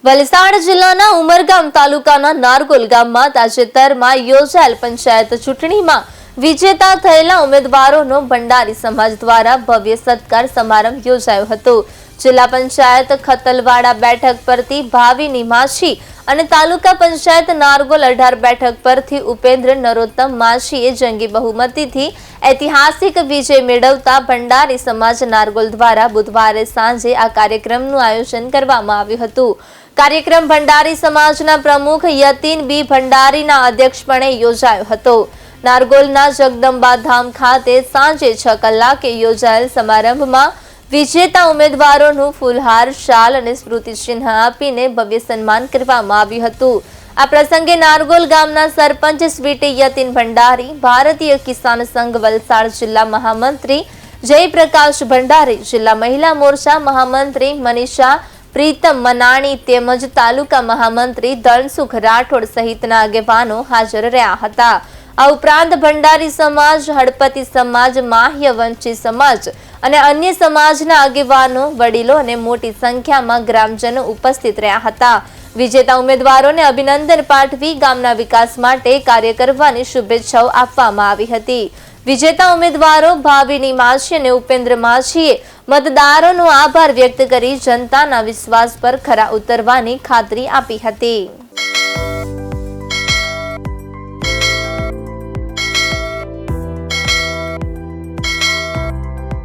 વલસાડ જિલ્લાના ઉમરગામ તાલુકાના નારગોલ ગામમાં તાજેતરમાં યોજાયેલ પંચાયત ચૂંટણીમાં વિજેતા થયેલા ઉમેદવારોનો ભંડારી સમાજ દ્વારા ભવ્ય સત્કાર સમારંભ યોજાયો હતો। જિલ્લા પંચાયત ખતલવાડા બેઠક પરથી ભાવિની માછી અને તાલુકા પંચાયત નારગોલ 18 બેઠક પરથી ઉપેન્દ્ર નરોત્તમ માછીએ જંગી બહુમતીથી ऐतिहासिक विजय मेळवता भंडारी समाज नारगोल द्वारा बुधवारे सांजे आ कार्यक्रमનું આયોજન કરવામાં આવ્યું હતું। कार्यक्रम भंडारी समाजना प्रमुख यतीन बी भंडारीना अध्यक्षपणे योजायो હતો। नारगोलना जगदंबा धाम खाते सांजे 6 કલાકે યોજાયેલ સમારંભમાં વિજેતા ઉમેદવારોનું ફૂલહાર શાલ અને સ્મૃતિચિહ્ન આપીને ભવ્ય સન્માન કરવામાં આવ્યું હતું। આ પ્રસંગે નારગોલ ગામના સરપંચ સ્વીટી યતીન ભંડારી, ભારતીય કિસાન સંઘ વલસાડ જિલ્લા મહામંત્રી જયપ્રકાશ ભંડારી, જિલ્લા મહિલા મોરચા મહામંત્રી મનીષા પ્રીતમ મનાણી તેમજ તાલુકા મહામંત્રી ધનસુખ રાઠોડ સહિતના આગેવાનો હાજર રહ્યા હતા। આ ઉપરાંત ભંડારી સમાજ, હળપતિ સમાજ, માહ્ય વંચી સમાજ અને અન્ય સમાજના આગેવાનો, વડીલો અને મોટી સંખ્યામાં ગ્રામજનો ઉપસ્થિત રહ્યા હતા। વિજેતા ઉમેદવારોને અભિનંદન પાઠવી ગામના વિકાસ માટે કાર્ય કરવાની શુભેચ્છાઓ આપવામાં આવી હતી। વિજેતા ઉમેદવારો ભાવિની માછી અને ઉપેન્દ્ર માછીએ મતદારોનો આભાર વ્યક્ત કરી જનતાના વિશ્વાસ પર ખરા ઉતરવાની ખાતરી આપી હતી।